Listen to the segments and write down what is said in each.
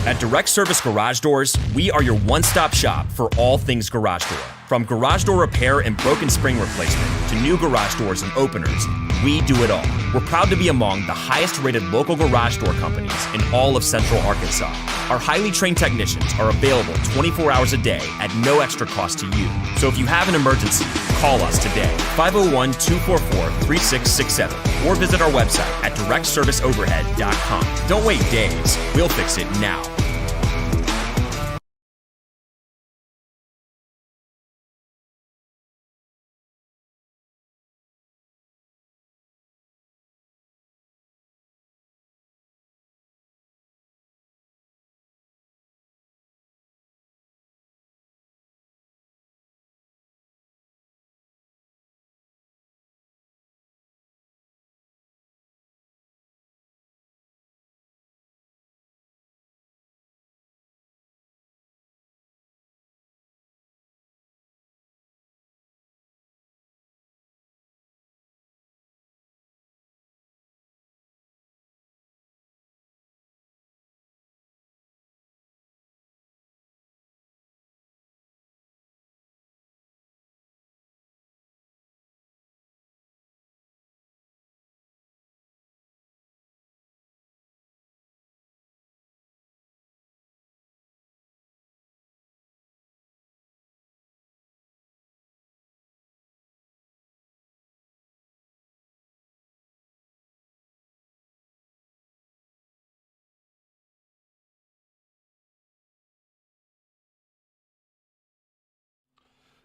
At Direct Service Garage Doors, we are your one-stop shop for all things garage door. From garage door repair and broken spring replacement to new garage doors and openers, we do it all. We're proud to be among the highest-rated local garage door companies in all of Central Arkansas. Our highly trained technicians are available 24 hours a day at no extra cost to you. So if you have an emergency, call us today, 501-244-3667, or visit our website at directserviceoverhead.com. Don't wait days. We'll fix it now.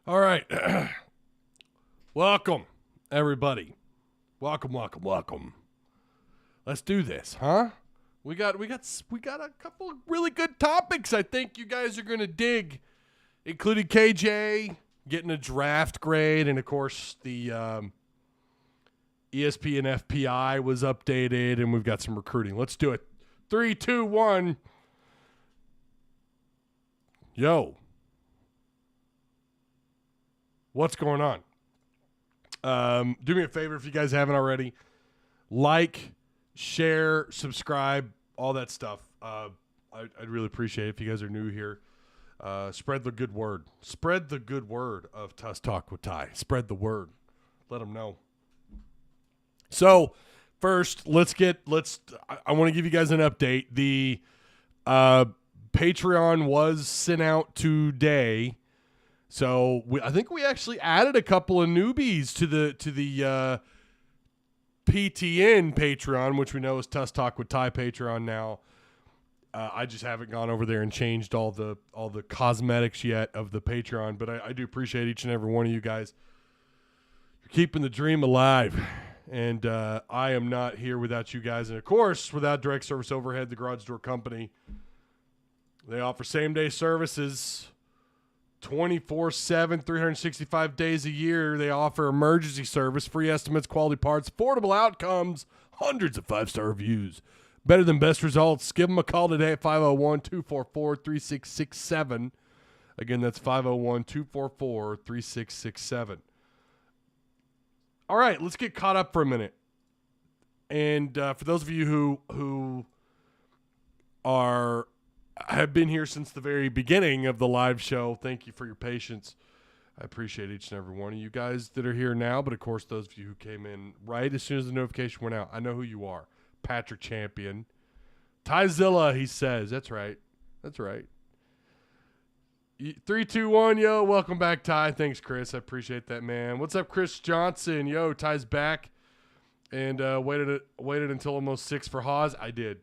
All right. Welcome, everybody. Welcome. Let's do this, huh? We got a couple of really good topics I think you guys are going to dig, including KJ getting a draft grade, and of course the ESPN FPI was updated, and we've got some recruiting. Let's do it. 3, 2, 1. Yo. What's going on? Do me a favor if you guys haven't already. Like, share, subscribe, all that stuff. I'd really appreciate it if you guys are new here. Spread the good word. Spread the good word of Tuss Talk with Ty. Spread the word. Let them know. So, first, I want to give you guys an update. The Patreon was sent out today. So I think we actually added a couple of newbies to the PTN Patreon, which we know is Tuss Talk with Ty Patreon now. I just haven't gone over there and changed all the cosmetics yet of the Patreon, but I do appreciate each and every one of you guys. You're keeping the dream alive, and I am not here without you guys, and of course without Direct Service Overhead, the garage door company. They offer same-day services. 24/7, 365 days a year. They offer emergency service, free estimates, quality parts, affordable outcomes, hundreds of 5-star reviews. Better than best results. Give them a call today at 501-244-3667. Again, that's 501-244-3667. All right, let's get caught up for a minute. And for those of you who have been here since the very beginning of the live show, thank you for your patience. I appreciate each and every one of you guys that are here now, but of course those of you who came in right as soon as the notification went out, I know who you are. Patrick Champion. Tyzilla, he says. That's right. 3, 2, 1, yo, welcome back, Ty. Thanks, Chris. I appreciate that, man. What's up, Chris Johnson? Yo, Ty's back. And waited until almost 6 for Haas. I did.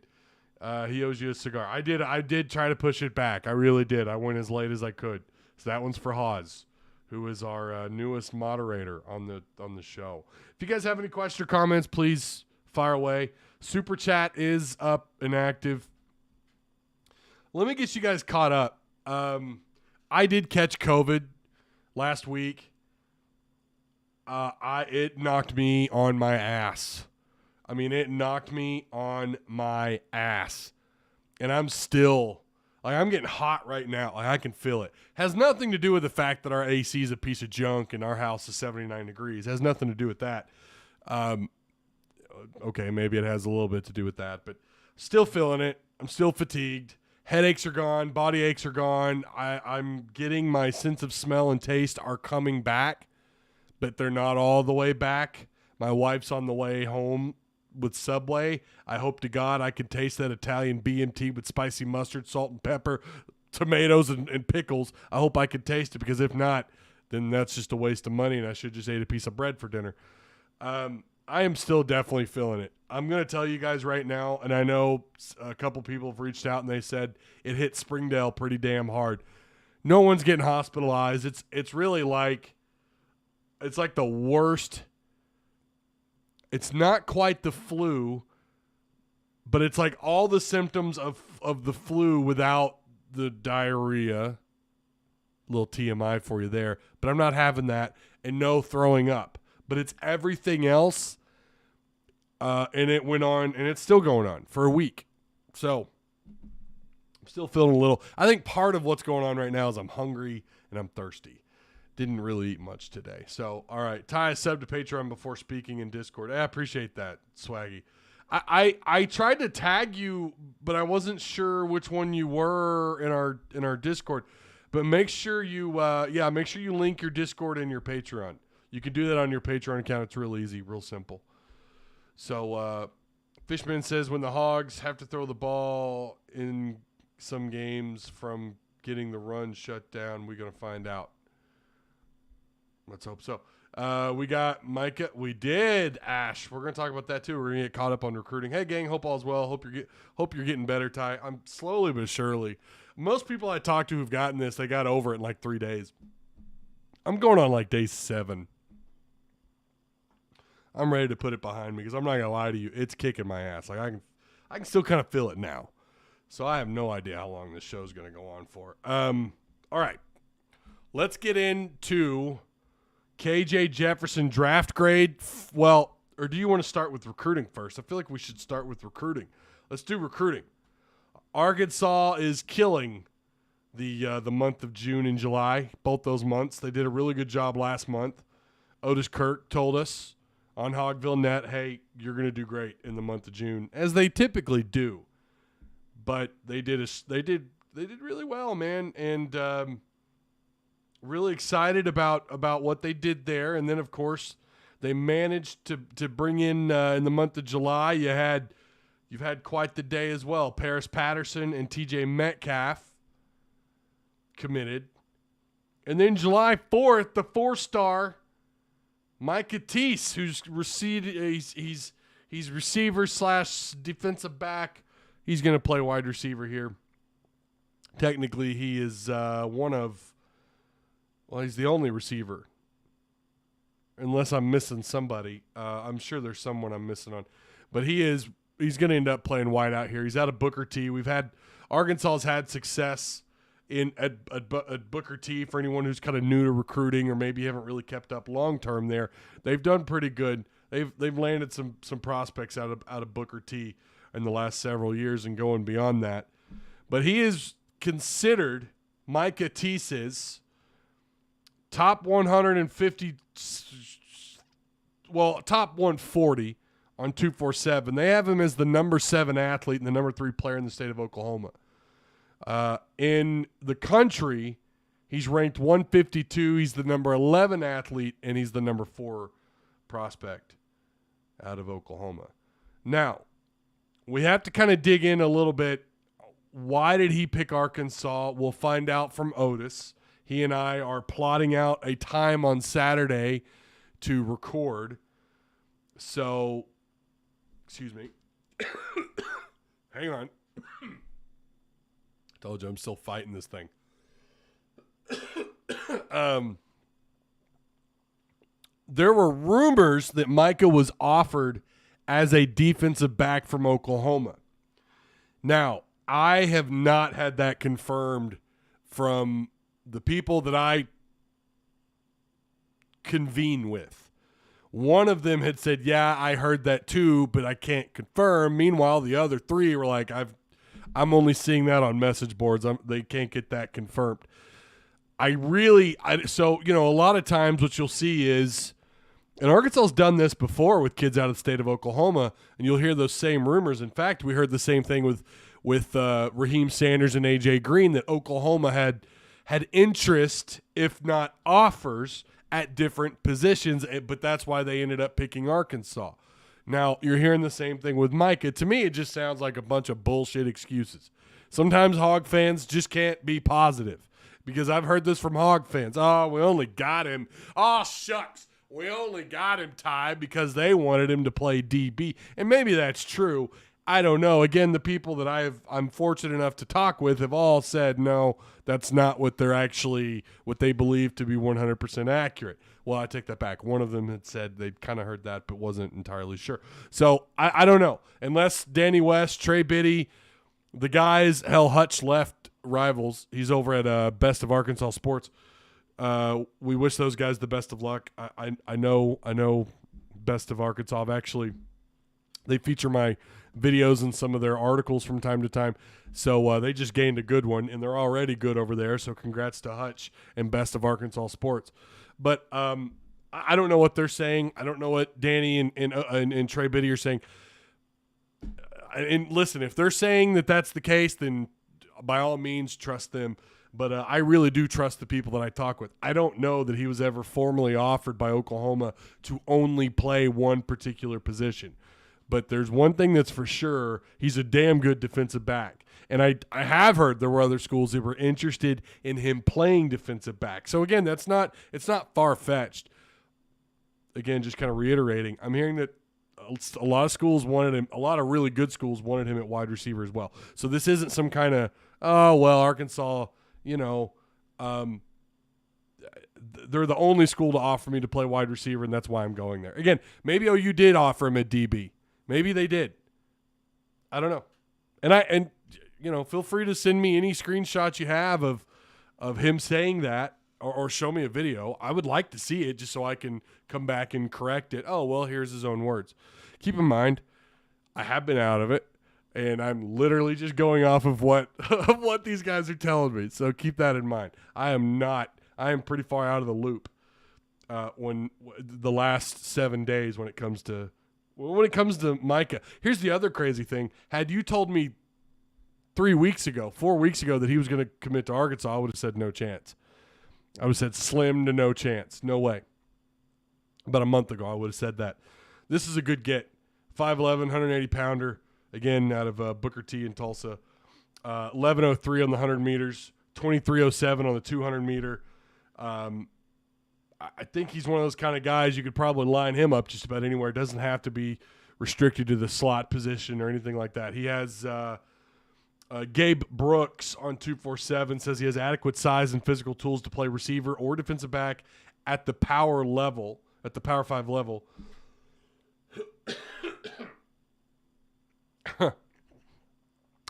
He owes you a cigar. I did try to push it back. I really did. I went as late as I could. So that one's for Haas, who is our newest moderator on the show. If you guys have any questions or comments, please fire away. Super Chat is up and active. Let me get you guys caught up. I did catch COVID last week. It knocked me on my ass. I mean, it knocked me on my ass. And I'm still, I'm getting hot right now. I can feel it. Has nothing to do with the fact that our AC is a piece of junk and our house is 79 degrees. It has nothing to do with that. Okay, maybe it has a little bit to do with that, but still feeling it. I'm still fatigued. Headaches are gone. Body aches are gone. I'm getting my sense of smell and taste are coming back, but they're not all the way back. My wife's on the way home with Subway. I hope to God I can taste that Italian BMT with spicy mustard, salt and pepper, tomatoes and pickles. I hope I can taste it, because if not, then that's just a waste of money and I should just ate a piece of bread for dinner. I am still definitely feeling it. I'm going to tell you guys right now, and I know a couple people have reached out and they said it hit Springdale pretty damn hard. No one's getting hospitalized. It's really like, it's like the worst. It's not quite the flu, but it's like all the symptoms of the flu without the diarrhea. A little TMI for you there, but I'm not having that, and no throwing up. But it's everything else, and it went on, and it's still going on for a week. So I'm still feeling a little. I think part of what's going on right now is I'm hungry and I'm thirsty. Didn't really eat much today. So, all right, Ty, sub to Patreon before speaking in Discord. I appreciate that, Swaggy. I tried to tag you, but I wasn't sure which one you were in our Discord. But make sure you make sure you link your Discord and your Patreon. You can do that on your Patreon account. It's real easy, real simple. So Fishman says when the Hogs have to throw the ball in some games from getting the run shut down, we're going to find out. Let's hope so. We got Micah. We did, Ash. We're going to talk about that too. We're going to get caught up on recruiting. Hey, gang, hope all's well. Hope you're getting better, Ty. I'm slowly but surely. Most people I talk to who've gotten this, they got over it in like 3 days. I'm going on like day 7. I'm ready to put it behind me because I'm not going to lie to you. It's kicking my ass. Like I can still kind of feel it now. So I have no idea how long this show is going to go on for. All right. Let's get into KJ Jefferson draft grade. Well, or do you want to start with recruiting first? I feel like we should start with recruiting. Let's do recruiting. Arkansas is killing the month of June and July, both those months. They did a really good job last month. Otis Kirk told us on Hogville Net, hey, you're going to do great in the month of June, as they typically do. But they did really well, man, and really excited about what they did there. And then, of course, they managed to bring in the month of July. You've had quite the day as well. Paris Patterson and TJ Metcalf committed. And then July 4th, the 4-star Micah Tease, who's received, he's receiver / defensive back. He's going to play wide receiver here. Technically, he is he's the only receiver. Unless I'm missing somebody. I'm sure there's someone I'm missing on. But he's going to end up playing wide out here. He's out of Booker T. Arkansas's had success at Booker T. For anyone who's kind of new to recruiting or maybe haven't really kept up long term there. They've done pretty good. They've landed some prospects out of Booker T in the last several years and going beyond that. But he is considered, Micah Tease's top 150, top 140 on 247. They have him as the number 7 athlete and the number 3 player in the state of Oklahoma. In the country, he's ranked 152. He's the number 11 athlete, and he's the number 4 prospect out of Oklahoma. Now, we have to kind of dig in a little bit. Why did he pick Arkansas? We'll find out from Otis. He and I are plotting out a time on Saturday to record. So, excuse me. Hang on. Told you I'm still fighting this thing. There were rumors that Micah was offered as a defensive back from Oklahoma. Now, I have not had that confirmed from the people that I convene with. One of them had said, yeah, I heard that too, but I can't confirm. Meanwhile, the other 3 were like, I'm only seeing that on message boards. They can't get that confirmed. So, a lot of times what you'll see is, and Arkansas's done this before with kids out of the state of Oklahoma, and you'll hear those same rumors. In fact, we heard the same thing with with Raheem Sanders and A.J. Green that Oklahoma had interest, if not offers, at different positions, but that's why they ended up picking Arkansas. Now, you're hearing the same thing with Micah. To me, it just sounds like a bunch of bullshit excuses. Sometimes Hog fans just can't be positive because I've heard this from Hog fans. Oh, we only got him. Oh, shucks. We only got him, Ty, because they wanted him to play DB. And maybe that's true. I don't know. Again, the people that I'm fortunate enough to talk with have all said, no, that's not what they believe to be 100% accurate. Well, I take that back. One of them had said they'd kind of heard that but wasn't entirely sure. So I don't know. Unless Danny West, Trey Biddy, the guys, Hutch left Rivals. He's over at Best of Arkansas Sports. We wish those guys the best of luck. I know Best of Arkansas. They feature my videos and some of their articles from time to time. So they just gained a good one, and they're already good over there. So congrats to Hutch and Best of Arkansas Sports. But I don't know what they're saying. I don't know what Danny and Trey Biddy are saying. And listen, if they're saying that that's the case, then by all means trust them. But I really do trust the people that I talk with. I don't know that he was ever formally offered by Oklahoma to only play one particular position. But there's one thing that's for sure. He's a damn good defensive back. And I have heard there were other schools that were interested in him playing defensive back. So, again, it's not far-fetched. Again, just kind of reiterating, I'm hearing that a lot of schools wanted him. A lot of really good schools wanted him at wide receiver as well. So this isn't some kind of, Arkansas, they're the only school to offer me to play wide receiver, and that's why I'm going there. Again, maybe OU did offer him at DB. Maybe they did. I don't know. And feel free to send me any screenshots you have of him saying that or show me a video. I would like to see it just so I can come back and correct it. Oh, well, here's his own words. Keep in mind, I have been out of it, and I'm literally just going off of what these guys are telling me. So keep that in mind. I am pretty far out of the loop when the last 7 days when it comes to Micah. Here's the other crazy thing. Had you told me 4 weeks ago that he was going to commit to Arkansas, I would have said no chance. I would have said slim to no chance. No way. About a month ago, I would have said that. This is a good get. 5'11", 180-pounder, again, out of Booker T in Tulsa. 11:03 on the 100 meters, 23:07 on the 200-meter. I think he's one of those kind of guys you could probably line him up just about anywhere. It doesn't have to be restricted to the slot position or anything like that. He has Gabe Brooks on 247 says he has adequate size and physical tools to play receiver or defensive back at the power level, at the Power 5 level.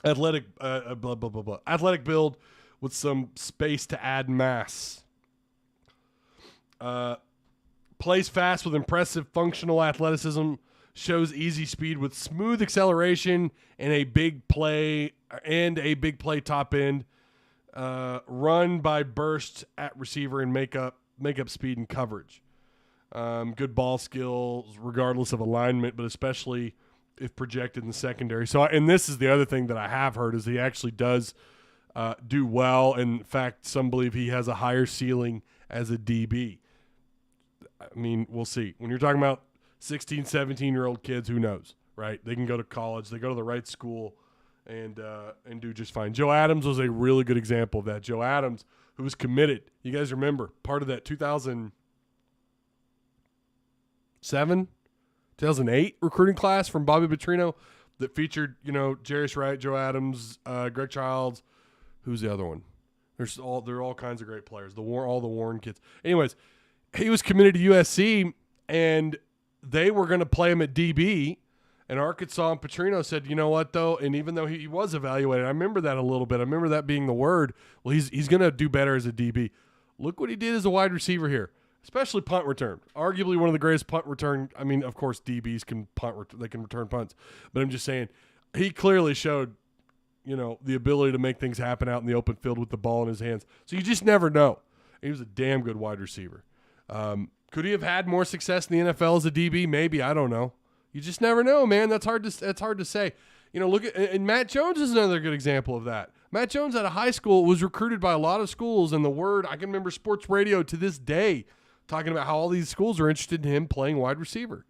Athletic athletic build with some space to add mass. Plays fast with impressive functional athleticism, shows easy speed with smooth acceleration and a big play top end. Run by burst at receiver and make up speed and coverage. Good ball skills regardless of alignment, but especially if projected in the secondary. So, and this is the other thing that I have heard is he actually does do well. In fact, some believe he has a higher ceiling as a DB. I mean, we'll see. When you're talking about 16, 17-year-old kids, who knows, right? They can go to college. They go to the right school and do just fine. Joe Adams was a really good example of that. Joe Adams, who was committed. You guys remember, part of that 2007, 2008 recruiting class from Bobby Petrino that featured, Jarius Wright, Joe Adams, Greg Childs. Who's the other one? There are all kinds of great players. All the Warren kids. Anyways, he was committed to USC, and they were going to play him at DB, and Arkansas and Petrino said, you know what, though, and even though he was evaluated, I remember that a little bit. I remember that being the word. Well, he's going to do better as a DB. Look what he did as a wide receiver here, especially punt return. Arguably one of the greatest punt return. I mean, of course, DBs can they can return punts, but I'm just saying he clearly showed, the ability to make things happen out in the open field with the ball in his hands. So you just never know. He was a damn good wide receiver. Could he have had more success in the NFL as a DB? Maybe. I don't know. You just never know, man. That's hard to say. Look at, and Matt Jones is another good example of that. Matt Jones out of high school was recruited by a lot of schools, and I can remember sports radio to this day talking about how all these schools are interested in him playing wide receiver.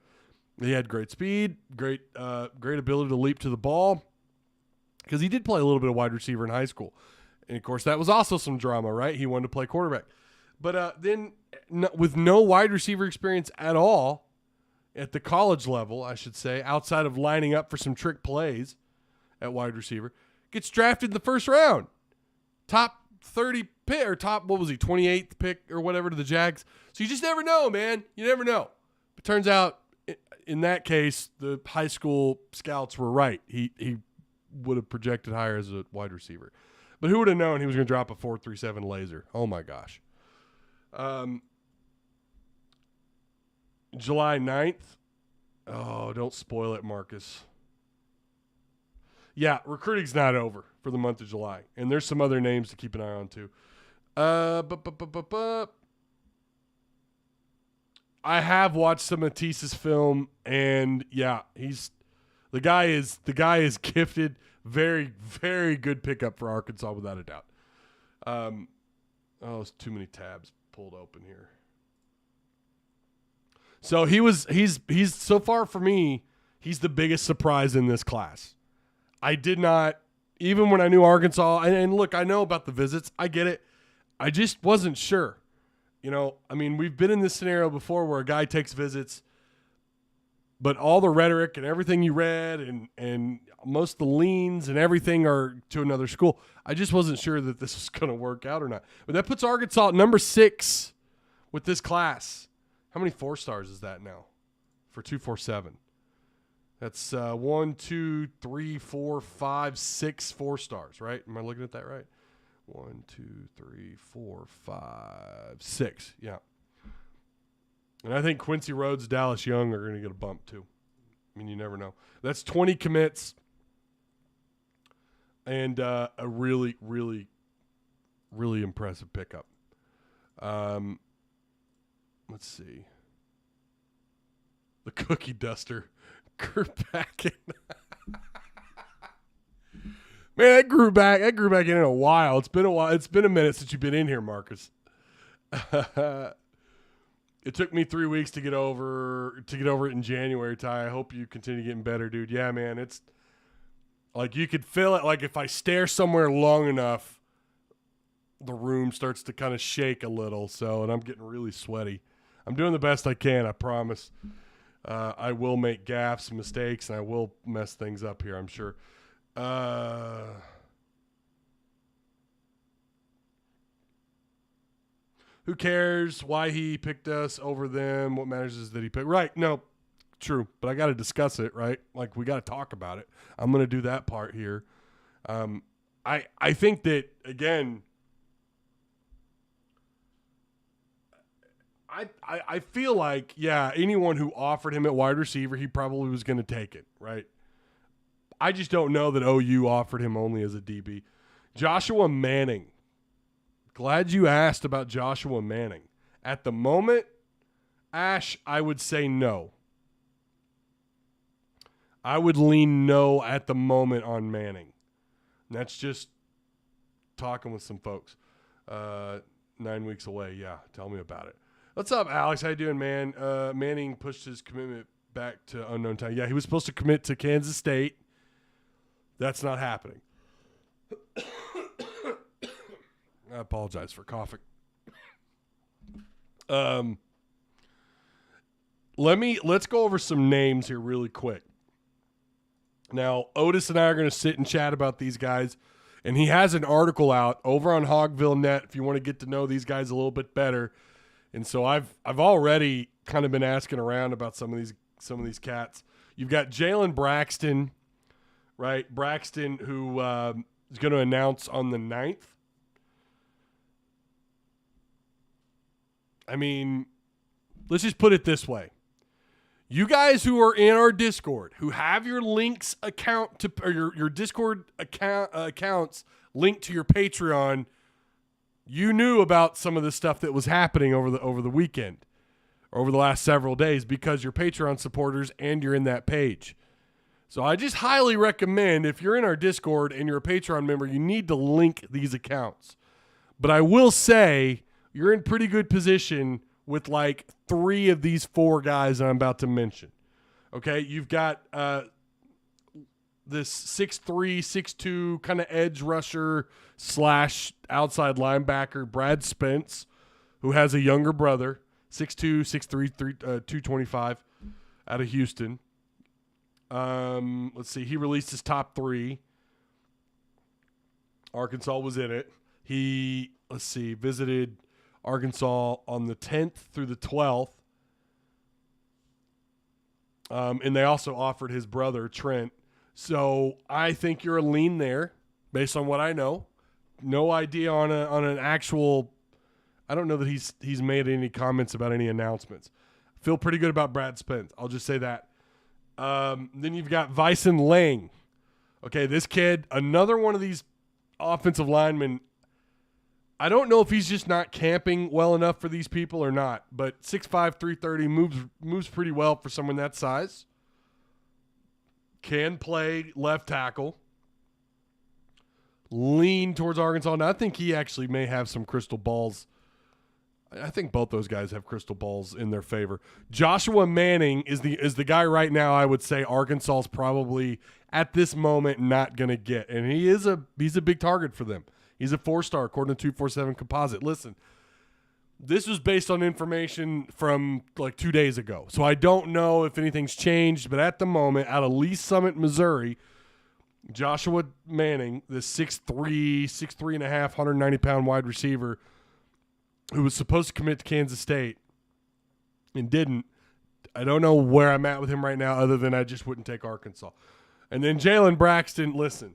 He had great speed, great ability to leap to the ball, because he did play a little bit of wide receiver in high school. And, of course, that was also some drama, right? He wanted to play quarterback. But then with no wide receiver experience at all, at the college level, I should say, outside of lining up for some trick plays at wide receiver, gets drafted in the first round. Top 30 pick, or top, 28th pick or whatever to the Jags. So you just never know, man. You never know. But turns out, in that case, the high school scouts were right. He would have projected higher as a wide receiver. But who would have known he was going to drop a 4.37 laser? Oh, my gosh. July 9th. Oh, don't spoil it, Marcus. Yeah, recruiting's not over for the month of July. And there's some other names to keep an eye on, too. I have watched some of Tease's film, and yeah, the guy is gifted. Very, very good pickup for Arkansas, without a doubt. There's too many tabs pulled open here. So he's so far for me, he's the biggest surprise in this class. I did not, even when I knew Arkansas, and look, I know about the visits, I get it. I just wasn't sure. We've been in this scenario before where a guy takes visits, but all the rhetoric and everything you read and most of the leans and everything are to another school. I just wasn't sure that this was going to work out or not. But that puts Arkansas at number 6 with this class. How many 4-stars is that now for 247? That's 1, 2, 3, 4, 5, 6 4-stars, right? Am I looking at that right? 1, 2, 3, 4, 5, 6. Yeah. And I think Quincy Rhodes, Dallas Young are going to get a bump too. You never know. That's 20 commits and a really, really, really impressive pickup. Let's see. The cookie duster grew back in. Man, that grew back in a while. It's been a while. It's been a minute since you've been in here, Marcus. It took me 3 weeks to get over it in January, Ty. I hope you continue getting better, dude. Yeah, man. It's like you could feel it. Like if I stare somewhere long enough, the room starts to kind of shake a little. And I'm getting really sweaty. I'm doing the best I can, I promise. I will make gaffes, mistakes, and I will mess things up here, I'm sure. Who cares why he picked us over them? What matters is that he picked. Right, no, true. But I got to discuss it, right? Like, we got to talk about it. I'm going to do that part here. I think that, again, I feel like, yeah, anyone who offered him at wide receiver, he probably was going to take it, right? I just don't know that OU offered him only as a DB. Joshua Manning. Glad you asked about Joshua Manning. At the moment, Ash, I would say no. I would lean no at the moment on Manning. And that's just talking with some folks. 9 weeks away. Yeah, tell me about it. What's up, Alex? How you doing, man? Manning pushed his commitment back to unknown time. Yeah, he was supposed to commit to Kansas State. That's not happening. I apologize for coughing. Let's go over some names here really quick. Now, Otis and I are going to sit and chat about these guys, and he has an article out over on Hogville.net if you want to get to know these guys a little bit better. And so I've already kind of been asking around about some of these cats. You've got Jalen Braxton, right? Braxton, who is going to announce on the 9th. I mean, let's just put it this way. You guys who are in our Discord, who have your links account to, or your Discord accounts linked to your Patreon, you knew about some of the stuff that was happening over the weekend, or over the last several days, because you're Patreon supporters and you're in that page. So I just highly recommend, if you're in our Discord and you're a Patreon member, you need to link these accounts. But I will say you're in pretty good position with like 3 of these 4 guys I'm about to mention. Okay, you've got this 6'3", 6'2", kind of edge rusher / outside linebacker, Brad Spence, who has a younger brother, 6'2", 6'3", 225, out of Houston. Let's see. He released his top 3. Arkansas was in it. He, visited Arkansas on the 10th through the 12th. And they also offered his brother, Trent. So I think you're a lean there based on what I know. No idea on an actual – I don't know that he's made any comments about any announcements. Feel pretty good about Brad Spence. I'll just say that. Then you've got Vyson Lang. Okay, this kid, another one of these offensive linemen. I don't know if he's just not camping well enough for these people or not, but 6'5", 330 moves pretty well for someone that size. Can play left tackle. Lean towards Arkansas. And I think he actually may have some crystal balls. I think both those guys have crystal balls in their favor. Joshua Manning is the guy right now I would say Arkansas is probably at this moment not going to get. And he's a big target for them. He's a 4-star according to 247 Composite. Listen, this was based on information from like 2 days ago. So I don't know if anything's changed, but at the moment, out of Lee Summit, Missouri, Joshua Manning, the 6'3", and a half, 190-pound wide receiver who was supposed to commit to Kansas State and didn't. I don't know where I'm at with him right now other than I just wouldn't take Arkansas. And then Jalen Braxton, listen.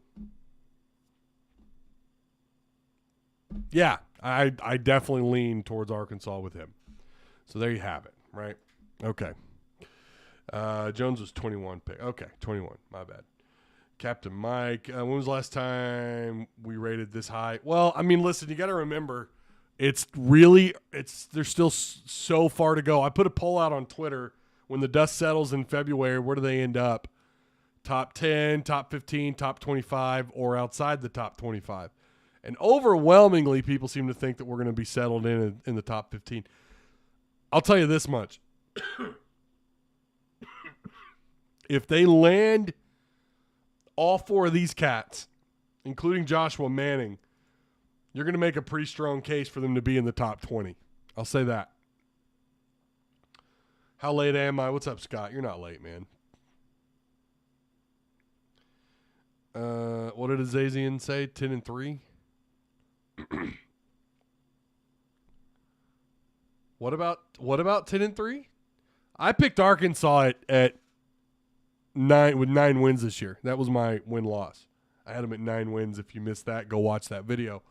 Yeah, I definitely lean towards Arkansas with him. So there you have it, right? Okay. Jones was 21 pick. Okay, 21. My bad. Captain Mike, when was the last time we rated this high? Well, I mean, listen, you got to remember, there's still so far to go. I put a poll out on Twitter. When the dust settles in February, where do they end up? Top 10, top 15, top 25, or outside the top 25? And overwhelmingly, people seem to think that we're going to be settled in the top 15. I'll tell you this much. If they land all 4 of these cats, including Joshua Manning, you're going to make a pretty strong case for them to be in the top 20. I'll say that. How late am I? What's up, Scott? You're not late, man. What did Azazian say? 10-3? What about 10-3? I picked Arkansas at 9 with 9 wins this year. That was my win-loss. I had them at 9 wins. If you missed that, go watch that video.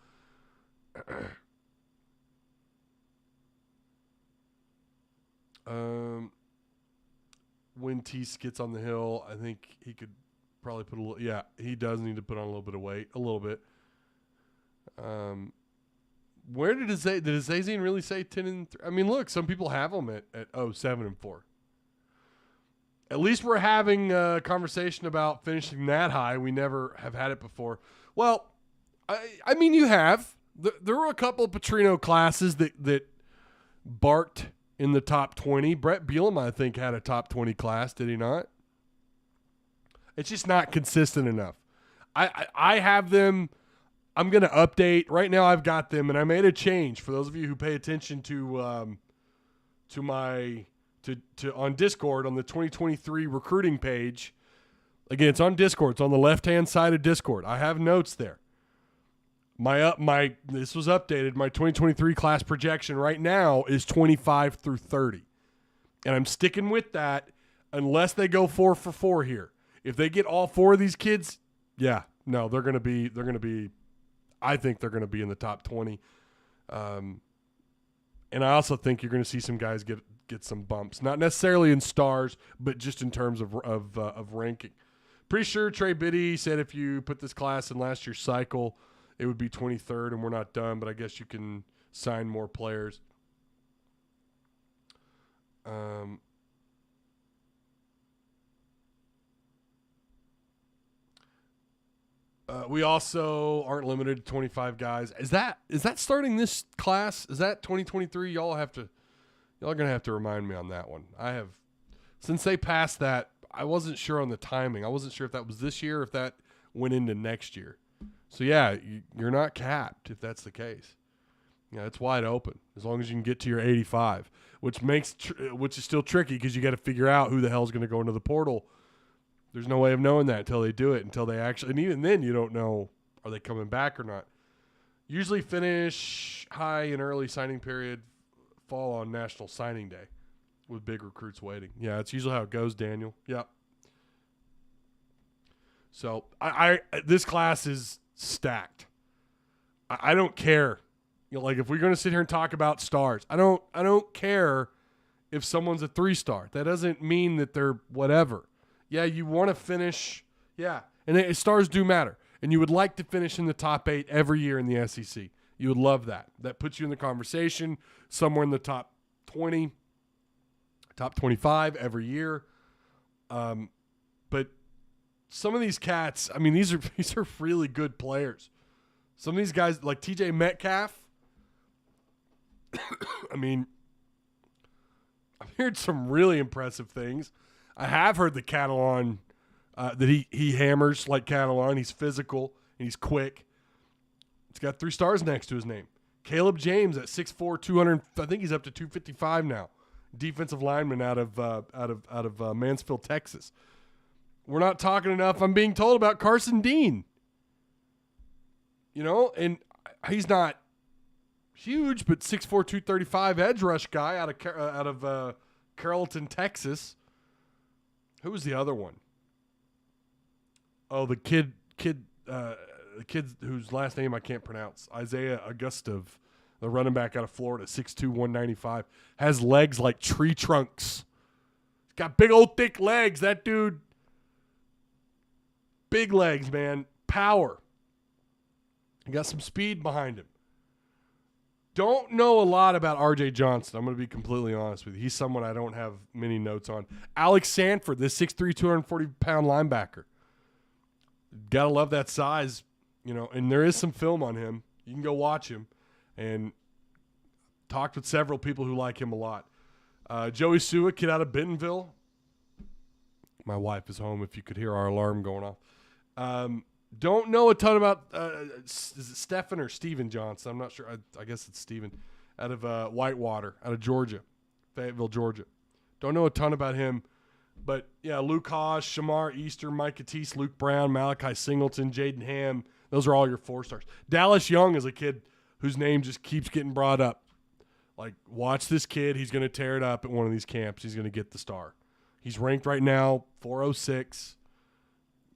When Tease gets on the hill, I think he could probably put a little. Yeah, he does need to put on a little bit of weight, a little bit. Where did Azazian really say 10-3? I mean, look, some people have him at 7-4. At least we're having a conversation about finishing that high. We never have had it before. Well, I mean, you have. There were a couple of Petrino classes that barked in the top 20. Brett Bielema, I think, had a top 20 class. Did he not? It's just not consistent enough. I have them. I'm going to update. Right now I've got them, and I made a change. For those of you who pay attention to my on Discord, on the 2023 recruiting page. Again, it's on Discord. It's on the left-hand side of Discord. I have notes there. This was updated. My 2023 class projection right now is 25 through 30. And I'm sticking with that unless they go 4 for 4 here. If they get all 4 of these kids, yeah, no, they're going to be I think they're going to be in the top 20. And I also think you're going to see some guys get some bumps, not necessarily in stars, but just in terms of ranking. Pretty sure Trey Biddy said if you put this class in last year's cycle, it would be 23rd, and we're not done, but I guess you can sign more players. We also aren't limited to 25 guys. Is that starting this class? Is that 2023? Y'all are gonna have to remind me on that one. Since they passed that, I wasn't sure on the timing. I wasn't sure if that was this year or if that went into next year. So yeah, you're not capped if that's the case. Yeah, it's wide open as long as you can get to your 85, which is still tricky because you got to figure out who the hell's going to go into the portal. There's no way of knowing that until they do it, until they actually, and even then you don't know, are they coming back or not. Usually finish high and early signing period, fall on National Signing Day with big recruits waiting. Yeah, it's usually how it goes, Daniel. Yep. So this class is stacked. I don't care. Like if we're going to sit here and talk about stars, I don't care if someone's a 3-star. That doesn't mean that they're whatever. Yeah, you want to finish. Yeah, and stars do matter. And you would like to finish in the top 8 every year in the SEC. You would love that. That puts you in the conversation somewhere in the top 20, top 25 every year. But some of these cats, I mean, these are really good players. Some of these guys, like TJ Metcalf, I mean, I've heard some really impressive things. I have heard the Catalan, that he hammers like Catalan. He's physical and he's quick. He's got 3 stars next to his name. Caleb James at 6'4", 200. I think he's up to 255 now. Defensive lineman out of Mansfield, Texas. We're not talking enough, I'm being told, about Carson Dean. You know, and he's not huge, but 6'4", 235 edge rush guy out of Carrollton, Texas. Who was the other one? Oh, the kid whose last name I can't pronounce. Isaiah Augustov, the running back out of Florida, 6'2", 195. Has legs like tree trunks. He's got big old thick legs. That dude, big legs, man. Power. He got some speed behind him. Don't know a lot about R.J. Johnson. I'm going to be completely honest with you. He's someone I don't have many notes on. Alex Sanford, this 6'3", 240-pound linebacker. Got to love that size, you know, and there is some film on him. You can go watch him, and talked with several people who like him a lot. Joey Sua, kid out of Bentonville. My wife is home if you could hear our alarm going off. Don't know a ton about is it Stephen or Steven Johnson? I'm not sure. I guess it's Steven. Out of Whitewater, out of Georgia, Fayetteville, Georgia. Don't know a ton about him. But, yeah, Luke Haas, Shamar Easter, Micah Tease, Luke Brown, Malachi Singleton, Jaden Ham. Those are all your 4-stars. Dallas Young is a kid whose name just keeps getting brought up. Like, watch this kid. He's going to tear it up at one of these camps. He's going to get the star. He's ranked right now 406.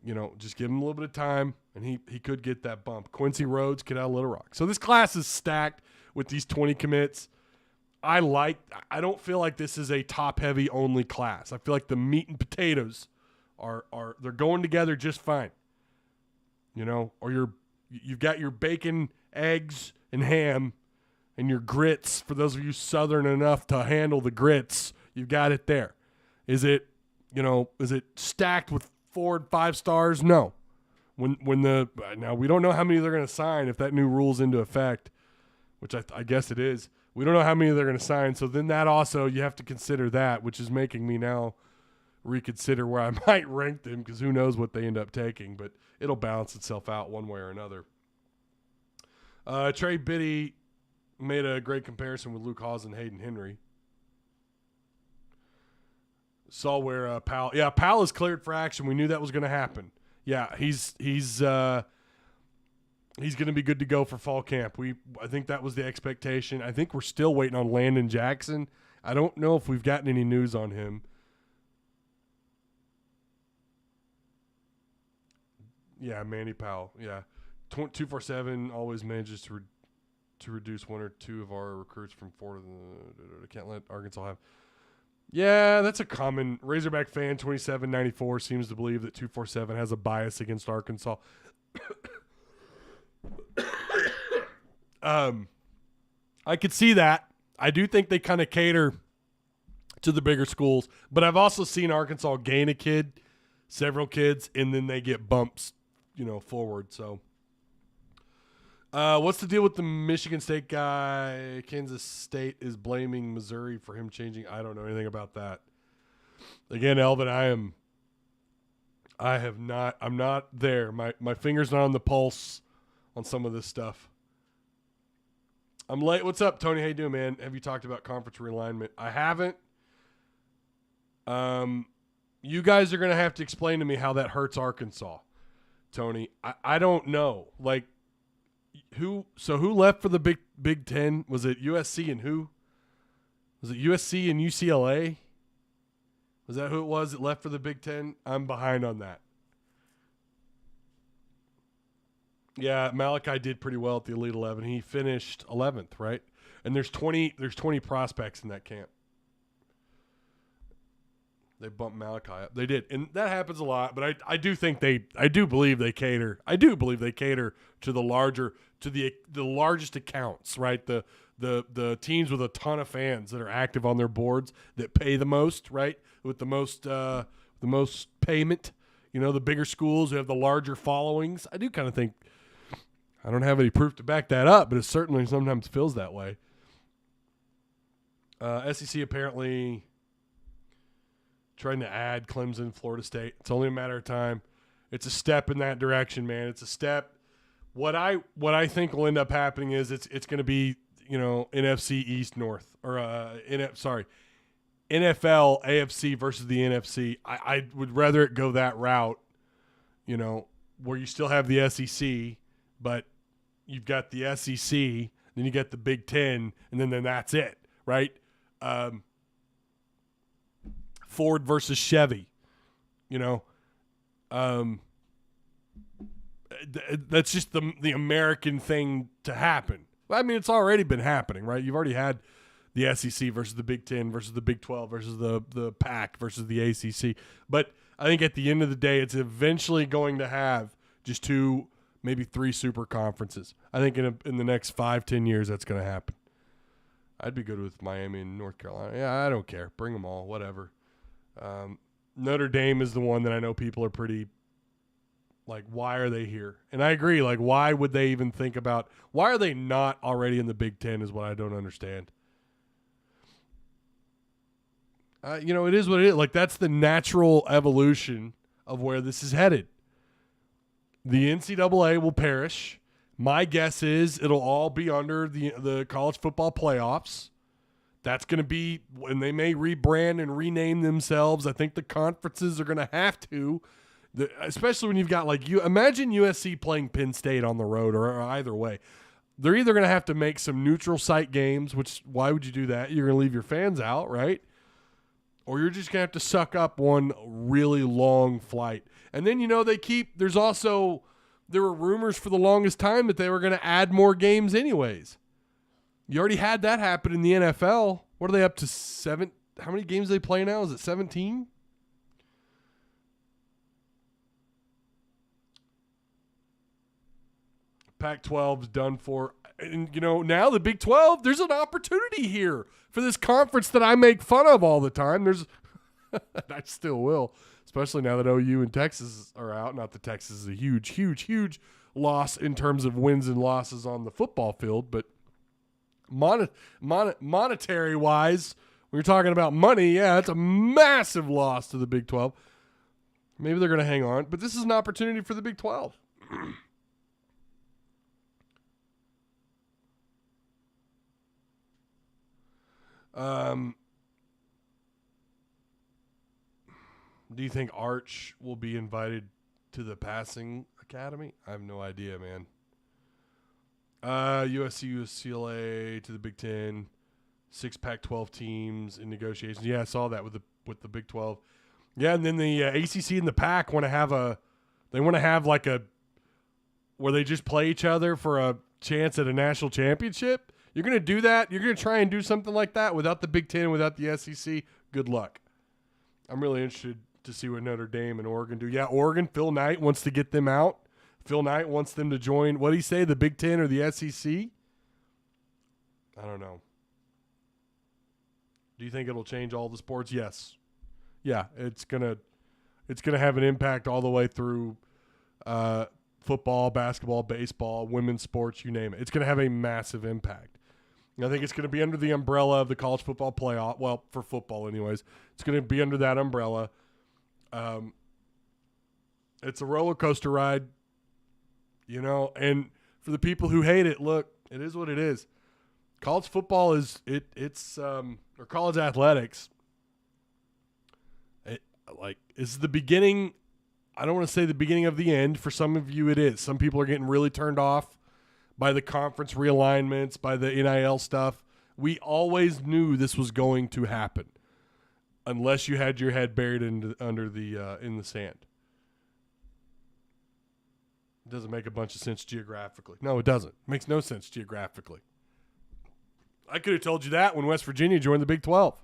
You know, just give him a little bit of time, and he could get that bump. Quincy Rhodes, kid out of Little Rock. So this class is stacked with these 20 commits. I don't feel like this is a top-heavy only class. I feel like the meat and potatoes they're going together just fine. You know, or you've got your bacon, eggs, and ham, and your grits. For those of you Southern enough to handle the grits, you've got it there. Is it stacked with 4 and 5 stars? No. Now we don't know how many they're going to sign if that new rule's into effect, which I guess it is. We don't know how many they're going to sign, so then that also you have to consider that, which is making me now reconsider where I might rank them because who knows what they end up taking, but it'll balance itself out one way or another. Trey Biddy made a great comparison with Luke Haas and Hayden Henry. Saw where Powell is cleared for action. We knew that was going to happen. Yeah, he's going to be good to go for fall camp. I think that was the expectation. I think we're still waiting on Landon Jackson. I don't know if we've gotten any news on him. Yeah, Manny Powell. Yeah, 247 always manages to reduce 1 or 2 of our recruits from 4 to the. Can't let Arkansas have. Yeah, that's a common Razorback fan. 2794 seems to believe that 247 has a bias against Arkansas. I could see that. I do think they kind of cater to the bigger schools, but I've also seen Arkansas gain a kid, several kids, and then they get bumps forward. So, what's the deal with the Michigan State guy? Kansas State is blaming Missouri for him changing. I don't know anything about that. Again, Elvin, I'm not there. My finger's not on the pulse on some of this stuff. I'm late. What's up, Tony? How you doing, man? Have you talked about conference realignment? I haven't. You guys are going to have to explain to me how that hurts Arkansas, Tony. I don't know. Like, who left for the Big Ten? Was it USC and who? Was it USC and UCLA? Was that who it was that left for the Big Ten? I'm behind on that. Yeah, Malachi did pretty well at the Elite 11. He finished 11th, right? And there's 20 prospects in that camp. They bumped Malachi up. They did. And that happens a lot, but I do believe they cater. I do believe they cater to the largest accounts, right? The teams with a ton of fans that are active on their boards that pay the most, right? With the most payment, the bigger schools who have the larger followings. I do kind of think, I don't have any proof to back that up, but it certainly sometimes feels that way. SEC apparently trying to add Clemson, Florida State. It's only a matter of time. It's a step in that direction, man. It's a step. What I think will end up happening is it's going to be, NFC East North or NFL AFC versus the NFC. I would rather it go that route, where you still have the SEC, but you've got the SEC, then you get the Big Ten, and then that's it, right? Ford versus Chevy, that's just the American thing to happen. I mean, it's already been happening, right? You've already had the SEC versus the Big Ten versus the Big 12 versus the PAC versus the ACC. But I think at the end of the day, it's eventually going to have just 2, maybe 3 super conferences. I think in the next 5-10 years, that's going to happen. I'd be good with Miami and North Carolina. Yeah, I don't care. Bring them all, whatever. Notre Dame is the one that I know people are pretty like, why are they here? And I agree. Like, why would they even think about – why are they not already in the Big Ten is what I don't understand. It is what it is. Like, that's the natural evolution of where this is headed. The NCAA will perish. My guess is it'll all be under the college football playoffs. That's going to be when they may rebrand and rename themselves. I think the conferences are going to have to, especially when you've got imagine USC playing Penn State on the road or either way. They're either going to have to make some neutral site games, which why would you do that? You're going to leave your fans out, right? Or you're just going to have to suck up one really long flight. And then, there were rumors for the longest time that they were going to add more games anyways. You already had that happen in the NFL. What are they up to? 7? How many games do they play now? Is it 17? Pac-12's done for. And, now the Big 12, there's an opportunity here for this conference that I make fun of all the time. I still will, especially now that OU and Texas are out. Not that Texas is a huge, huge, huge loss in terms of wins and losses on the football field, but monetary wise, when you're talking about money, yeah, it's a massive loss to the Big 12. Maybe they're going to hang on, but this is an opportunity for the Big 12. Do you think Arch will be invited to the passing academy? I have no idea, man. USC, UCLA to the Big Ten, 6 Pac-12 teams in negotiations. Yeah, I saw that with the Big 12. Yeah, and then the ACC and the PAC want to have where they just play each other for a chance at a national championship. You're going to do that? You're going to try and do something like that without the Big Ten and without the SEC? Good luck. I'm really interested to see what Notre Dame and Oregon do. Yeah, Oregon, Phil Knight wants to get them out. Phil Knight wants them to join, what did he say, the Big Ten or the SEC? I don't know. Do you think it'll change all the sports? Yes. Yeah, it's gonna have an impact all the way through football, basketball, baseball, women's sports, you name it. It's going to have a massive impact. And I think it's going to be under the umbrella of the college football playoff. Well, for football anyways. It's going to be under that umbrella. It's a roller coaster ride, and for the people who hate it, look, it is what it is. College football is or college athletics. Is the beginning. I don't want to say the beginning of the end. For some of you, it is. Some people are getting really turned off by the conference realignments, by the NIL stuff. We always knew this was going to happen, unless you had your head buried in the sand. It doesn't make a bunch of sense geographically. No, it doesn't. It makes no sense geographically. I could have told you that when West Virginia joined the Big 12.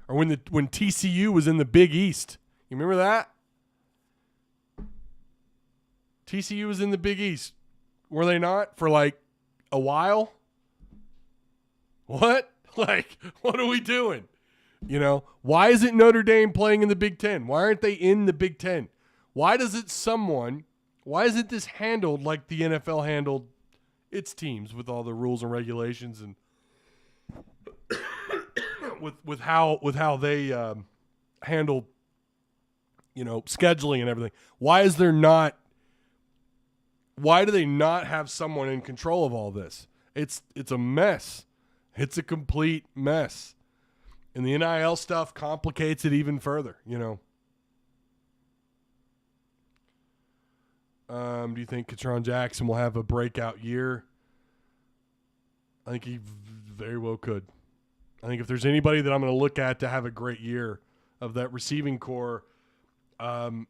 Or when TCU was in the Big East. You remember that? TCU was in the Big East. Were they not? For like a while? What? What are we doing? Why isn't Notre Dame playing in the Big Ten? Why aren't they in the Big Ten? Why isn't this handled like the NFL handled its teams with all the rules and regulations and with how they handle scheduling and everything? Why do they not have someone in control of all this? It's a mess. It's a complete mess. And the NIL stuff complicates it even further, Do you think Katron Jackson will have a breakout year? I think he very well could. I think if there's anybody that I'm going to look at to have a great year of that receiving core, didn't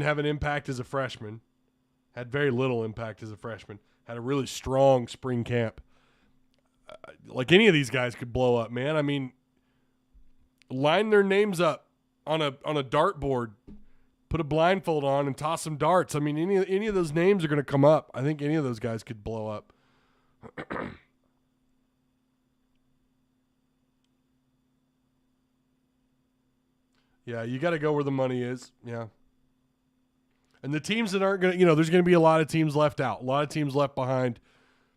have an impact as a freshman, had very little impact as a freshman, had a really strong spring camp. Like any of these guys could blow up, man. I mean, line their names up on a dartboard, put a blindfold on and toss some darts. I mean, any of those names are going to come up. I think any of those guys could blow up. Yeah, you got to go where the money is. Yeah. And the teams that aren't going to, there's going to be a lot of teams left out, a lot of teams left behind.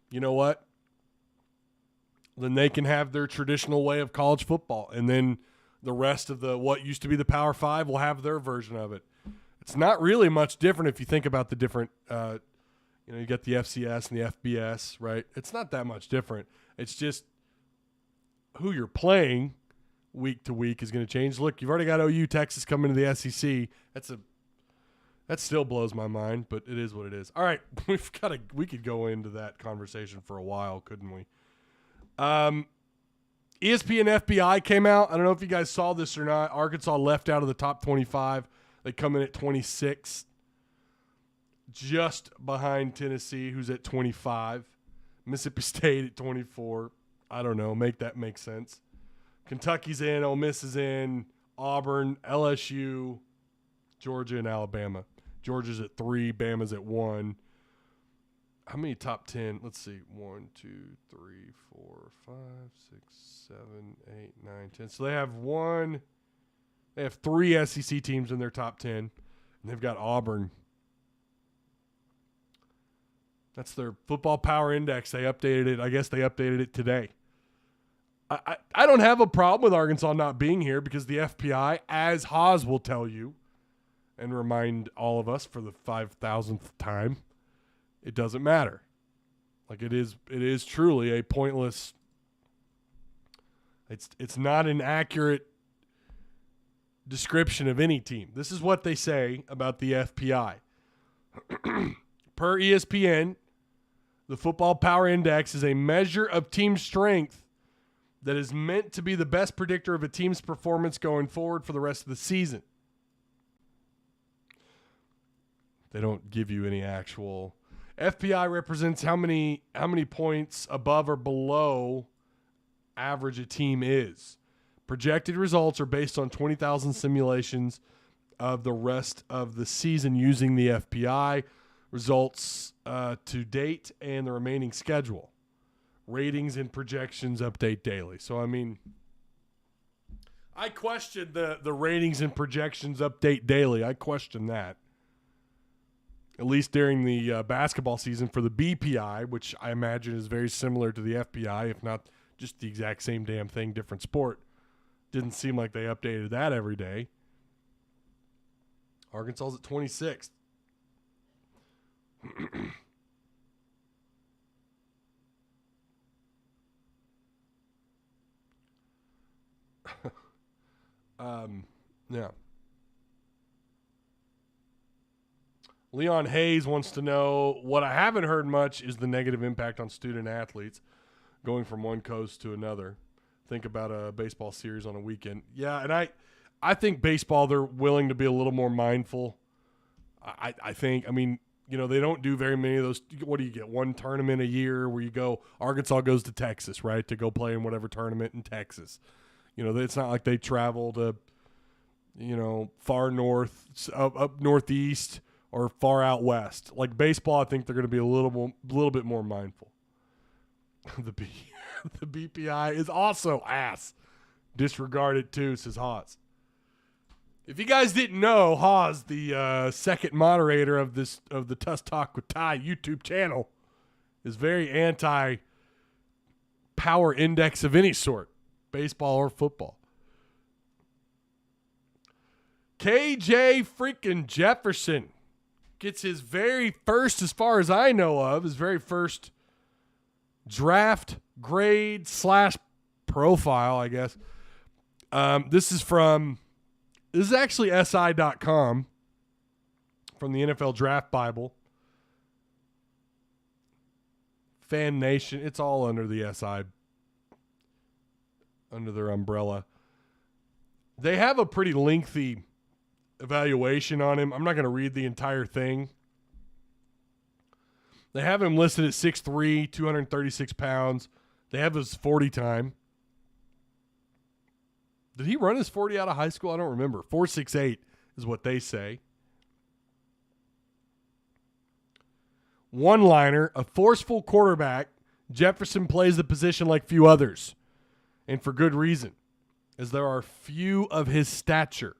You know what? Then they can have their traditional way of college football. And then the rest of what used to be the Power Five will have their version of it. It's not really much different if you think about the different, you got the FCS and the FBS, right? It's not that much different. It's just who you're playing week to week is going to change. Look, you've already got OU, Texas coming to the SEC. That still blows my mind, but it is what it is. All right, we could go into that conversation for a while, couldn't we? ESPN FPI came out. I don't know if you guys saw this or not. Arkansas left out of the top 25. They come in at 26, just behind Tennessee, who's at 25. Mississippi State at 24. I don't know. Make that make sense. Kentucky's in. Ole Miss is in. Auburn, LSU, Georgia, and Alabama. Georgia's at 3. Bama's at 1. How many top 10? Let's see. 1, 2, 3, 4, 5, 6, 7, 8, 9, 10. So they have 3 SEC teams in their top 10. And they've got Auburn. That's their football power index. They updated it. I guess they updated it today. I don't have a problem with Arkansas not being here because the FPI, as Haas will tell you and remind all of us for the 5,000th time, it doesn't matter. Like it is truly a pointless. It's not an accurate description of any team. This is what they say about the FPI. Per ESPN, the Football Power Index is a measure of team strength that is meant to be the best predictor of a team's performance going forward for the rest of the season. They don't give you any actual. FPI represents how many points above or below average a team is. Projected results are based on 20,000 simulations of the rest of the season using the FPI results to date and the remaining schedule. Ratings and projections update daily. So, I mean, I question the ratings and projections update daily. I question that. At least during the basketball season for the BPI, which I imagine is very similar to the FPI, if not just the exact same damn thing, different sport. Didn't seem like they updated that every day. Arkansas's at 26th. Yeah. Leon Hayes wants to know, what I haven't heard much is the negative impact on student athletes going from one coast to another. Think about a baseball series on a weekend. Yeah, and I think baseball, they're willing to be a little more mindful. I think, they don't do very many of those. What do you get? One tournament a year where you go, Arkansas goes to Texas, right, to go play in whatever tournament in Texas. It's not like they travel to, far north, up northeast, or far out west. Like baseball, I think they're going to be a little bit more mindful. The BPI is also ass. Disregard it too, says Haas. If you guys didn't know, Haas, the second moderator of the Tuss Talk with Ty YouTube channel, is very anti power index of any sort, baseball or football. KJ freaking Jefferson gets his very first, as far as I know of, his very first draft grade / profile, I guess. This is actually SI.com from the NFL Draft Bible. Fan Nation, it's all under the SI, under their umbrella. They have a pretty lengthy evaluation on him. I'm not going to read the entire thing. They have him listed at 6'3", 236 pounds. They have his 40 time. Did he run his 40 out of high school? I don't remember. 4.68 is what they say. One-liner, a forceful quarterback, Jefferson plays the position like few others, and for good reason, as there are few of his stature.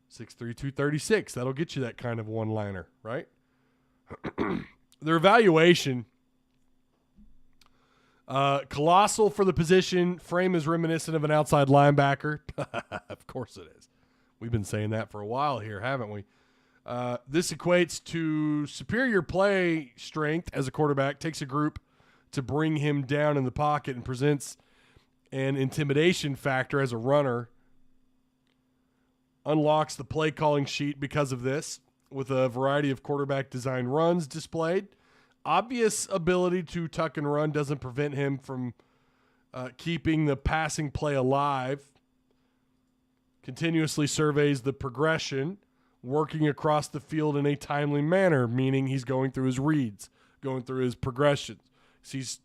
6'3", 236. That'll get you that kind of one-liner, right? Their evaluation, colossal for the position, frame is reminiscent of an outside linebacker. Of course it is. We've been saying that for a while here, haven't we? This equates to superior play strength as a quarterback, takes a group to bring him down in the pocket, and presents an intimidation factor as a runner. Unlocks the play calling sheet because of this, with a variety of quarterback design runs displayed. Obvious ability to tuck and run doesn't prevent him from keeping the passing play alive. Continuously surveys the progression, working across the field in a timely manner, meaning he's going through his reads, going through his progressions. Sees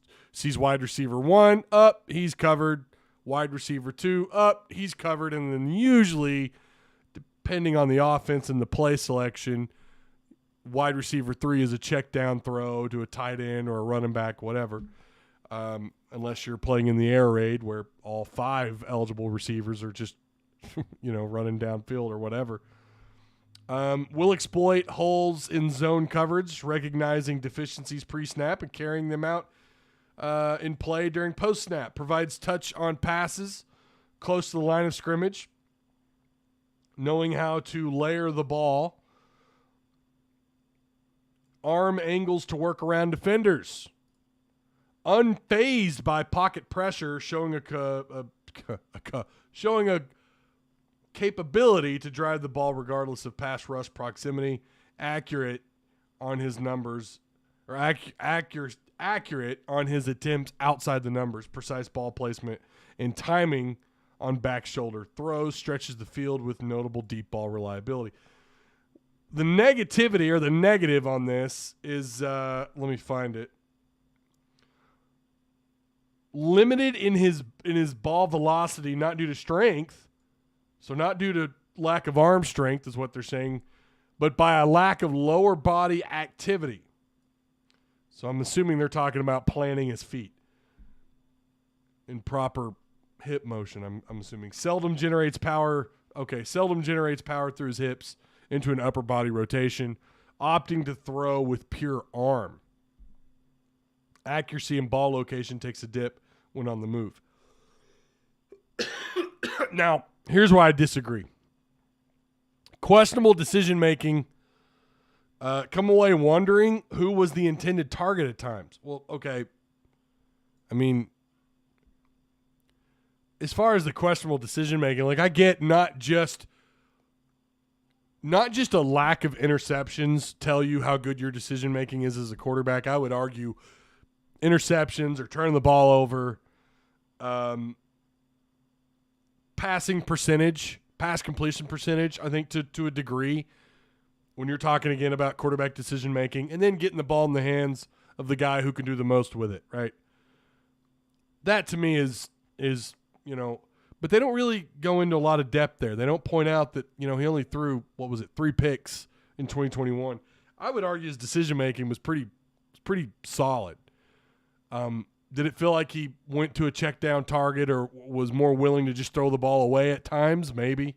wide receiver 1, up, he's covered. Wide receiver 2, up, he's covered. And then usually, depending on the offense and the play selection, wide receiver 3 is a check down throw to a tight end or a running back, whatever. Unless you're playing in the air raid where all 5 eligible receivers are just, running downfield or whatever. Will exploit holes in zone coverage, recognizing deficiencies pre-snap and carrying them out in play during post-snap. Provides touch on passes close to the line of scrimmage, knowing how to layer the ball. Arm angles to work around defenders. Unfazed by pocket pressure, showing a capability to drive the ball regardless of pass rush proximity. Accurate on his numbers, or accurate on his attempts outside the numbers. Precise ball placement and timing on back shoulder throws. Stretches the field with notable deep ball reliability. The negativity, or the negative on this is, let me find it. Limited in his ball velocity, not due to strength. So not due to lack of arm strength is what they're saying, but by a lack of lower body activity. So I'm assuming they're talking about planting his feet in proper hip motion, I'm assuming. Seldom generates power through his hips into an upper body rotation, opting to throw with pure arm. Accuracy and ball location takes a dip when on the move. Now, here's why I disagree. Questionable decision-making. Come away wondering who was the intended target at times. Well, okay. I mean, as far as the questionable decision-making, like I get not just a lack of interceptions tell you how good your decision-making is as a quarterback. I would argue interceptions or turning the ball over, passing percentage, pass completion percentage, I think to a degree, when you're talking again about quarterback decision making, and then getting the ball in the hands of the guy who can do the most with it, right? That to me is but they don't really go into a lot of depth there. They don't point out that, he only threw 3 picks in 2021. I would argue his decision making was pretty solid. Did it feel like he went to a check down target or was more willing to just throw the ball away at times? Maybe.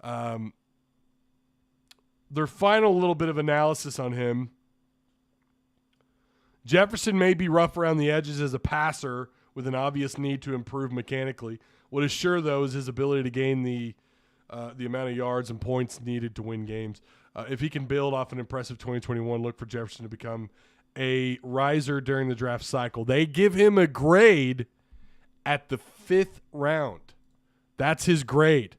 Their final little bit of analysis on him. Jefferson may be rough around the edges as a passer with an obvious need to improve mechanically. What is sure, though, is his ability to gain the amount of yards and points needed to win games. If he can build off an impressive 2021, look for Jefferson to become a riser during the draft cycle. They give him a grade at the 5th round. That's his grade,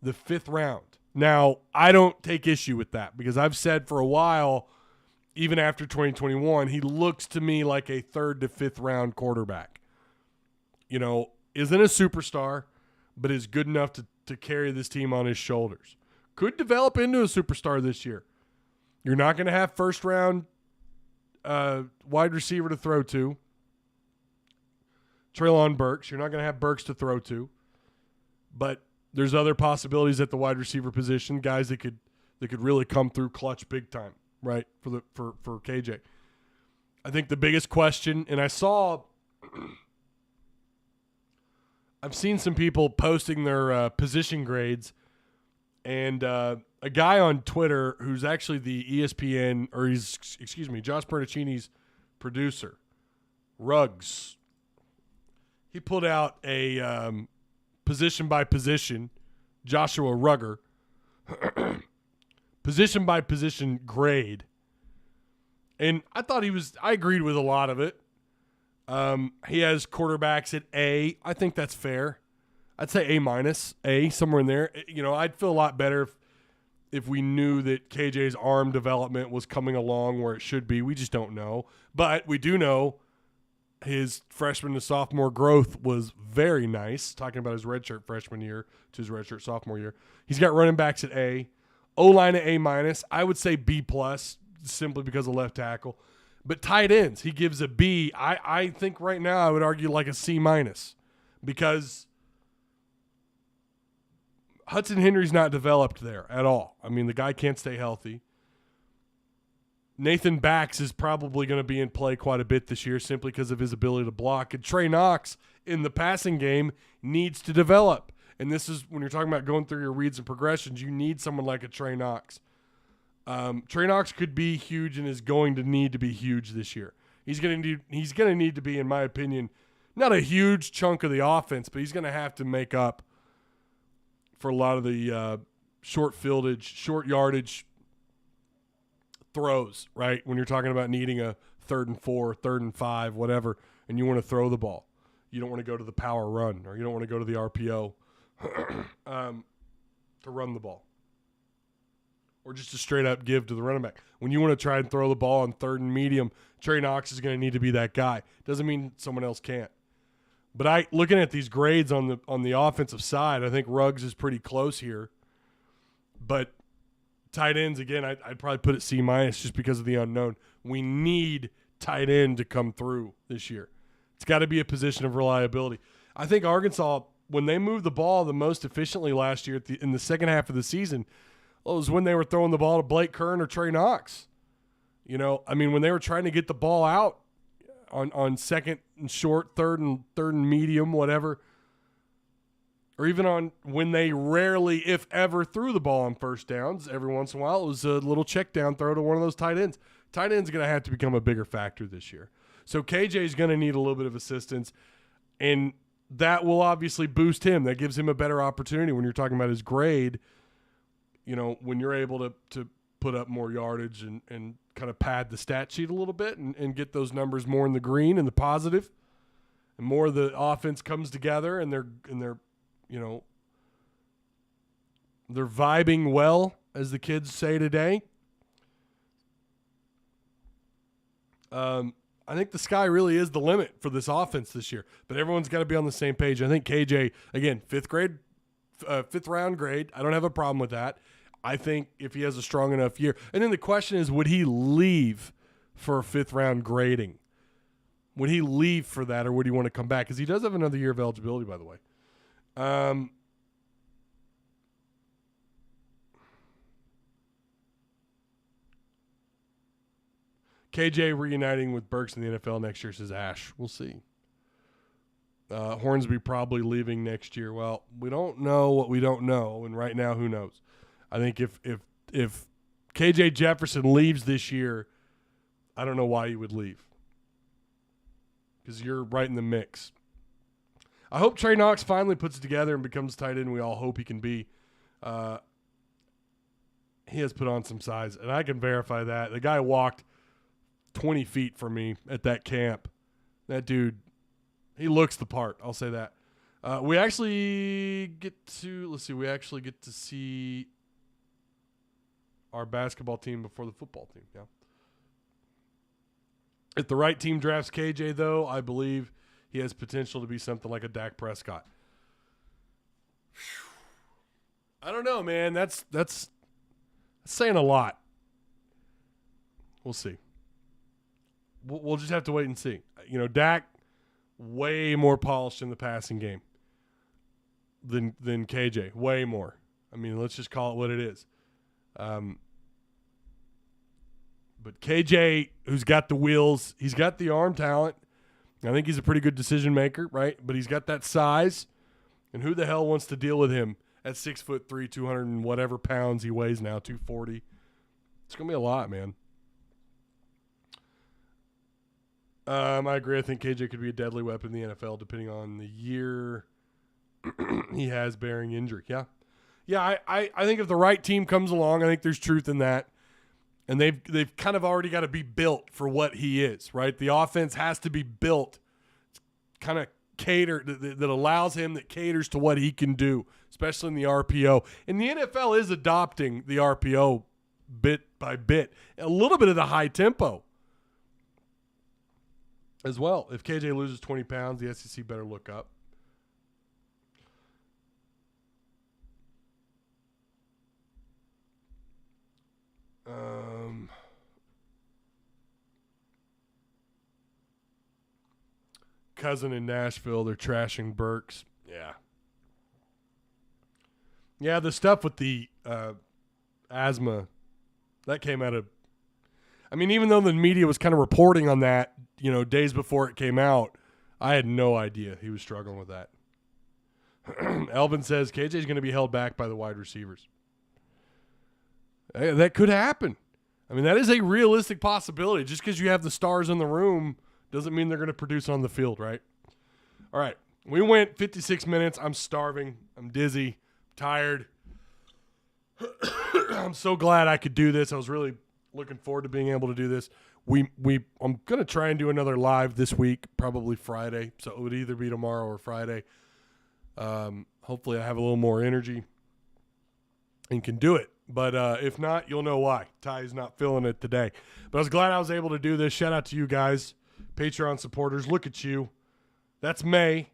the 5th round. Now, I don't take issue with that because I've said for a while, even after 2021, he looks to me like a 3rd to 5th round quarterback. Isn't a superstar, but is good enough to carry this team on his shoulders. Could develop into a superstar this year. You're not going to have 1st round wide receiver to throw to. Treylon Burks. You're not going to have Burks to throw to. But there's other possibilities at the wide receiver position, guys that could really come through clutch big time, right? For KJ. I think the biggest question, and I've seen some people posting their position grades, and a guy on Twitter who's actually the ESPN, Josh Bertaccini's producer, Ruggs. He put out a position by position, Joshua Rugger, position by position grade. And I agreed with a lot of it. He has quarterbacks at A. I think that's fair. I'd say A-, somewhere in there. I'd feel a lot better if we knew that KJ's arm development was coming along where it should be. We just don't know. But we do know his freshman to sophomore growth was very nice, talking about his redshirt freshman year to his redshirt sophomore year. He's got running backs at A. O-line at A-. I would say B+, simply because of left tackle. But tight ends, he gives a B. I think right now I would argue like a C- because Hudson Henry's not developed there at all. I mean, the guy can't stay healthy. Nathan Bax is probably going to be in play quite a bit this year simply because of his ability to block. And Trey Knox in the passing game needs to develop. And this is when you're talking about going through your reads and progressions, you need someone like a Trey Knox. Trey Knox could be huge and is going to need to be huge this year. He's going to need to be, in my opinion, not a huge chunk of the offense, but he's going to have to make up for a lot of the short yardage throws, right? When you're talking about needing a 3rd and 4, 3rd and 5, whatever, and you want to throw the ball. You don't want to go to the power run, or you don't want to go to the RPO to run the ball. Or just a straight-up give to the running back. When you want to try and throw the ball on 3rd and medium, Trey Knox is going to need to be that guy. Doesn't mean someone else can't. But looking at these grades on the offensive side, I think Ruggs is pretty close here. But tight ends, again, I'd probably put it C- just because of the unknown. We need tight end to come through this year. It's got to be a position of reliability. I think Arkansas, when they moved the ball the most efficiently last year in the second half of the season, it was when they were throwing the ball to Blake Kern or Trey Knox. When they were trying to get the ball out on 2nd and short, 3rd and medium, whatever, or even on when they rarely, if ever, threw the ball on first downs. Every once in a while, it was a little check down throw to one of those tight ends. Tight end's going to have to become a bigger factor this year. So KJ is going to need a little bit of assistance, and that will obviously boost him. That gives him a better opportunity when you're talking about his grade. You know, when you're able to put up more yardage and kind of pad the stat sheet a little bit and get those numbers more in the green and the positive, and more of the offense comes together and they're you know, they're vibing well, as the kids say today. I think the sky really is the limit for this offense this year, but everyone's got to be on the same page. I think KJ, again, fifth round grade. I don't have a problem with that. I think if he has a strong enough year, and then the question is, would he leave for a fifth round grading? Would he leave for that, or would he want to come back? Because he does have another year of eligibility, by the way. KJ reuniting with Burks in the NFL next year, says Ash. We'll see. Hornsby probably leaving next year. Well, we don't know what we don't know, and right now, who knows? I think if KJ Jefferson leaves this year, I don't know why he would leave, because you're right in the mix. I hope Trey Knox finally puts it together and becomes tight end. We all hope he can be. He has put on some size, and I can verify that. The guy walked 20 feet from me at that camp. That dude, he looks the part. I'll say that. We actually get to see our basketball team before the football team. Yeah. If the right team drafts KJ, though, I believe he has potential to be something like a Dak Prescott. I don't know, man. That's saying a lot. We'll see. We'll just have to wait and see. You know, Dak, way more polished in the passing game than KJ. Way more. I mean, let's just call it what it is. But KJ, who's got the wheels, he's got the arm talent. I think he's a pretty good decision maker, right? But he's got that size. And who the hell wants to deal with him at 6'3", 200 and whatever pounds he weighs now, 240? It's going to be a lot, man. I agree. I think KJ could be a deadly weapon in the NFL depending on the year he has bearing injury. Yeah. Yeah, I think if the right team comes along, I think there's truth in that. And they've kind of already got to be built for what he is, right? The offense has to be built, kind of cater that allows him, that caters to what he can do, especially in the RPO. And the NFL is adopting the RPO bit by bit, a little bit of the high tempo as well. If KJ loses 20 pounds, the SEC better look up. Cousin in Nashville, they're trashing Burks. Yeah. Yeah, the stuff with the asthma, that came out of – I mean, even though the media was kind of reporting on that, you know, days before it came out, I had no idea he was struggling with that. Elvin says KJ's going to be held back by the wide receivers. Hey, that could happen. I mean, that is a realistic possibility. Just because you have the stars in the room doesn't mean they're going to produce on the field, right? All right. We went 56 minutes. I'm starving. I'm dizzy. Tired. I'm so glad I could do this. I was really looking forward to being able to do this. I'm going to try and do another live this week, probably Friday. So it would either be tomorrow or Friday. Hopefully I have a little more energy and can do it. But if not, you'll know why. Ty's not feeling it today. But I was glad I was able to do this. Shout out to you guys, Patreon supporters. Look at you. That's May.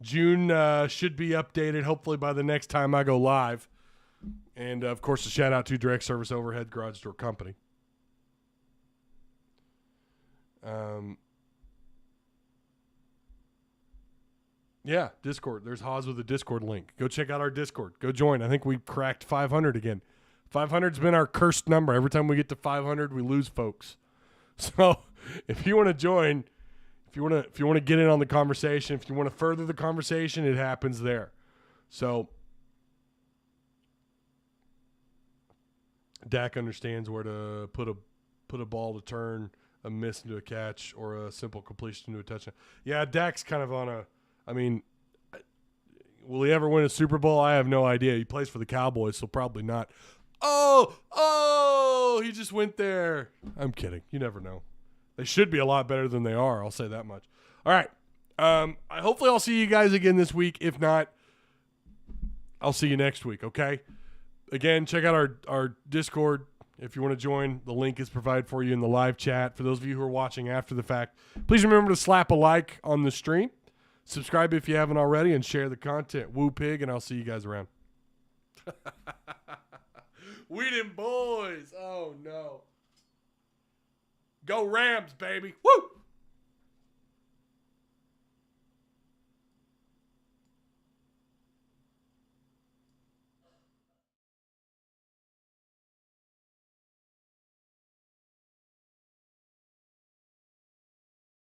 June should be updated, hopefully by the next time I go live. And, of course, a shout out to Direct Service Overhead Garage Door Company. Yeah, Discord. There's Haas with a Discord link. Go check out our Discord. Go join. I think we cracked 500 again. 500's been our cursed number. Every time we get to 500, we lose folks. So if you want to join, if you want to get in on the conversation, if you want to further the conversation, it happens there. So Dak understands where to put a ball to turn a miss into a catch or a simple completion into a touchdown. Yeah, Dak's kind of on a – I mean, will he ever win a Super Bowl? I have no idea. He plays for the Cowboys, so probably not. Oh, he just went there. I'm kidding. You never know. They should be a lot better than they are. I'll say that much. All right. Hopefully I'll see you guys again this week. If not, I'll see you next week, okay? Again, check out our Discord. If you want to join, the link is provided for you in the live chat. For those of you who are watching after the fact, please remember to slap a like on the stream. Subscribe if you haven't already, and share the content. Woo pig, and I'll see you guys around. We them boys. Oh, no. Go Rams, baby. Woo!